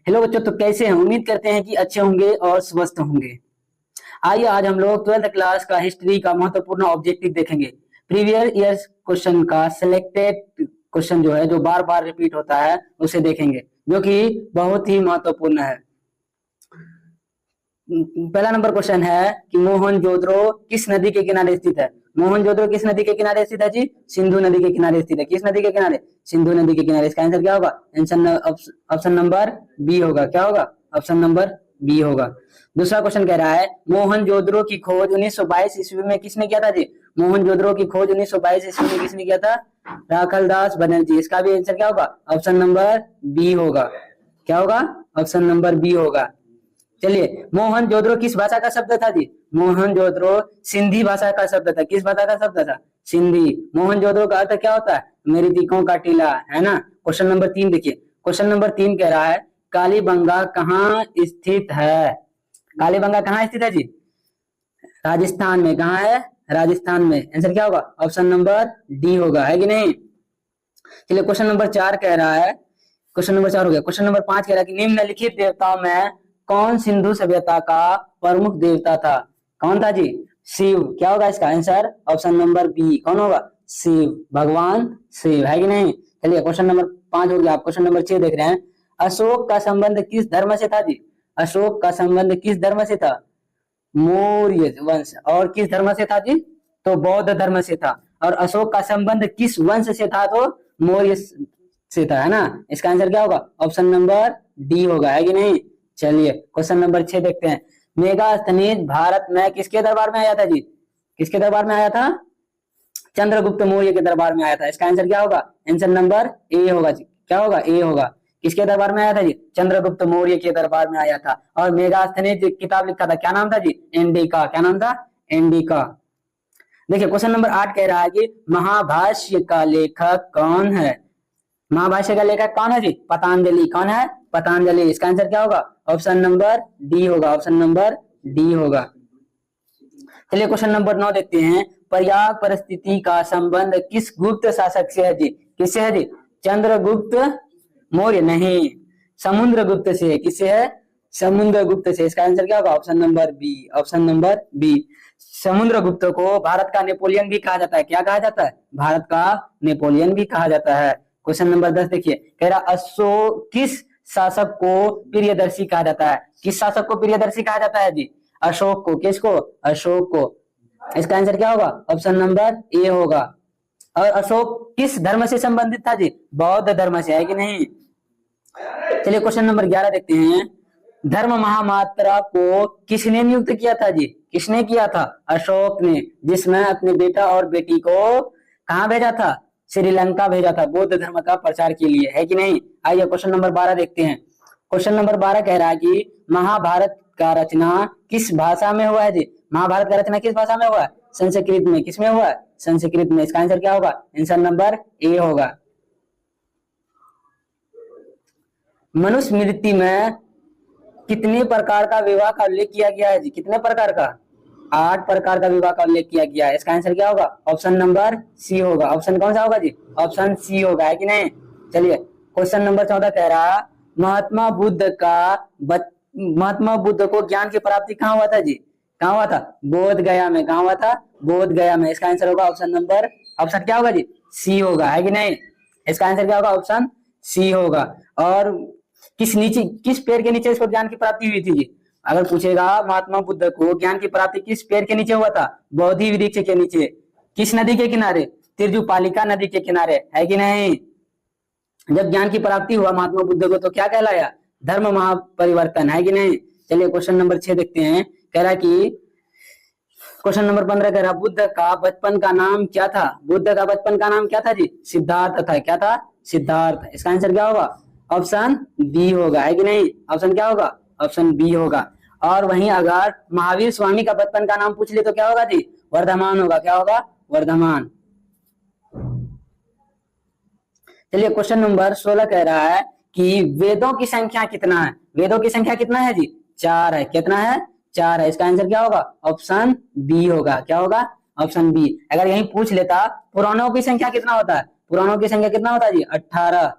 Hello बच्चों, तो कैसे हैं? उम्मीद करते हैं कि अच्छे होंगे और स्वस्थ होंगे। आइए आज हम लोग 12th क्लास का हिस्ट्री का महत्वपूर्ण ऑब्जेक्टिव देखेंगे। प्रीवियस ईयर्स क्वेश्चन का सिलेक्टेड क्वेश्चन जो है, जो बार बार रिपीट होता है, उसे देखेंगे, जो कि बहुत ही महत्वपूर्ण है। पहला नंबर क्वेश्चन है कि मोहनजोदड़ो किस नदी के किनारे स्थित है? मोहनजोदड़ो किस नदी के किनारे स्थित है जी? सिंधु नदी के किनारे स्थित है। किस नदी के किनारे? सिंधु नदी के किनारे। इसका आंसर क्या होगा? ऑप्शन नंबर बी होगा। क्या होगा? ऑप्शन नंबर बी होगा। दूसरा क्वेश्चन कह रहा है मोहनजोदड़ो की खोज 1922 ईस्वी में किसने किया था जी? मोहनजोदड़ो की खोज 1922 ईस्वी में किसने किया था? राखलदास बनर्जी। इसका भी आंसर क्या होगा? ऑप्शन नंबर बी होगा। क्या होगा? ऑप्शन नंबर बी होगा। चलिए, मोहनजोदड़ो किस भाषा का शब्द था जी? मोहनजोदड़ो सिंधी भाषा का शब्द था। किस भाषा का शब्द था? सिंधी। मोहनजोदड़ो का अर्थ क्या होता है? मृतकों का टीला, है ना। क्वेश्चन नंबर 3 देखिए। क्वेश्चन नंबर 3 कह रहा है कालीबंगा कहाँ स्थित है? कालीबंगा कहाँ स्थित है जी? राजस्थान में। कहाँ है? राजस्थान में। आंसर क्या होगा? ऑप्शन नंबर डी होगा, है कि नहीं। चलिए, क्वेश्चन नंबर 4 कह रहा है, क्वेश्चन नंबर 4 हो गया। क्वेश्चन नंबर 5 कह रहा है कि निम्नलिखित देवताओं में कौन सिंधु सभ्यता का प्रमुख देवता था? कौन था जी? शिव। क्या होगा इसका आंसर? Option number B. कौन होगा? शिव, भगवान शिव, है कि नहीं। चलिए, क्वेश्चन नंबर 5 हो गया। आप क्वेश्चन नंबर 6 देख रहे हैं। अशोक का संबंध किस धर्म से था जी? अशोक का संबंध किस धर्म से था? मौर्य वंश। और किस धर्म से था जी? तो बौद्ध धर्म से था। और अशोक का संबंध किस वंश से था? तो मौर्य से था, है ना। इसका आंसर क्या होगा? ऑप्शन नंबर डी होगा, है कि नहीं। चलिए, क्वेश्चन नंबर 6 देखते हैं। मेगास्थनीज भारत में किसके दरबार में आया था जी? किसके दरबार में आया था? चंद्रगुप्त मौर्य के दरबार में आया था। इसका आंसर क्या होगा? आंसर नंबर ए होगा जी। क्या होगा? ए होगा। किसके दरबार में आया था जी? चंद्रगुप्त मौर्य के दरबार में आया था। और मेगास्थनीज किताब लिखा था, क्या नाम था जी? इंडिका। क्या नाम था? इंडिका। देखिए, क्वेश्चन नंबर 8 कह रहा है कि महाभाष्य का लेखक कौन है? महाभाष्य का लेखक कौन है जी? पतंजलि। कौन है? पतंजलि। इसका आंसर क्या होगा? ऑप्शन नंबर डी होगा। ऑप्शन नंबर डी होगा। चलिए, क्वेश्चन नंबर 9 देखते हैं। प्रयाग परिस्थिति का संबंध किस गुप्त शासक से है जी? किससे है जी? चंद्रगुप्त मौर्य नहीं, समुद्रगुप्त से। किससे है? समुद्रगुप्त से। इसका आंसर क्या होगा? Option number B. Option number B. Samudragupta को भारत का नेपोलियन भी कहा जाता है। क्या कहा जाता है? भारत का नेपोलियन भी कहा जाता है। क्वेश्चन नंबर 10 देखिए। कह रहा अशोक किस शासक को प्रियदर्शी कहा जाता है? किस शासक को प्रियदर्शी कहा जाता है जी? अशोक को। किसको? अशोक को। इसका आंसर क्या होगा? ऑप्शन नंबर ए होगा। और अशोक किस धर्म से संबंधित था जी? बौद्ध धर्म से, है कि नहीं। चलिए, क्वेश्चन नंबर 11 देखते हैं। धर्म महामात्रा को किसने नियुक्त किया था जी? किसने किया था? अशोक ने। जिसमें अपने बेटा और बेटी को कहाँ भेजा था? श्रीलंका भेजा था, बौद्ध धर्म का प्रचार के लिए, है कि नहीं। आइए क्वेश्चन नंबर 12 देखते हैं। क्वेश्चन नंबर 12 कह रहा है कि महाभारत का रचना किस भाषा में हुआ है जी? महाभारत का रचना किस भाषा में हुआ है? संस्कृत में। किसमें हुआ है? संस्कृत में। इसका आंसर क्या होगा? आंसर नंबर ए होगा। मनुस्मृति में कितने प्रकार का विवाह का उल्लेख किया गया है जी? कितने प्रकार का? 8 प्रकार का विवाह का उल्लेख किया गया है। इसका आंसर क्या होगा? ऑप्शन नंबर सी होगा। ऑप्शन कौन सा होगा जी? ऑप्शन सी होगा, है कि नहीं। चलिए, क्वेश्चन नंबर 14 कह रहा महात्मा बुद्ध को ज्ञान की प्राप्ति कहाँ हुआ था जी? कहाँ हुआ था? बोध गया में। कहाँ हुआ था? बोध गया में। इसका आंसर होगा ऑप्शन क्या होगा जी? सी होगा, है कि नहीं। इसका आंसर क्या होगा? ऑप्शन सी होगा। और किस पेड़ के नीचे इसको ज्ञान की प्राप्ति हुई थी जी? अगर पूछेगा महात्मा बुद्ध को ज्ञान की प्राप्ति किस पेड़ के नीचे हुआ था? बोधि वृक्ष के नीचे। किस नदी के किनारे? तिरजुपालिका नदी के किनारे, है कि नहीं। जब ज्ञान की प्राप्ति हुआ महात्मा बुद्ध को, तो क्या कहलाया? धर्म महापरिवर्तन, है कि नहीं। चलिए, क्वेश्चन नंबर 6 देखते हैं। कह रहा कि क्वेश्चन नंबर 15 कह रहा बुद्ध का बचपन का नाम क्या था? बुद्ध का बचपन का नाम क्या था जी? सिद्धार्थ था। क्या था? सिद्धार्थ। इसका आंसर क्या होगा? ऑप्शन बी होगा, है कि नहीं। ऑप्शन क्या होगा? ऑप्शन बी होगा। और वहीं अगर महावीर स्वामी का बचपन का नाम पूछ ले तो क्या होगा जी? वर्धमान होगा। क्या होगा? वर्धमान। चलिए, क्वेश्चन नंबर 16 कह रहा है कि वेदों की संख्या कितना है? वेदों की संख्या कितना है जी? 4 है। कितना है? 4 है। इसका आंसर क्या होगा? ऑप्शन बी होगा। क्या होगा? Option B. अगर यही पूछ लेता पुराणों की संख्या कितना होता है? पुराणों की संख्या कितना होता है जी? 18।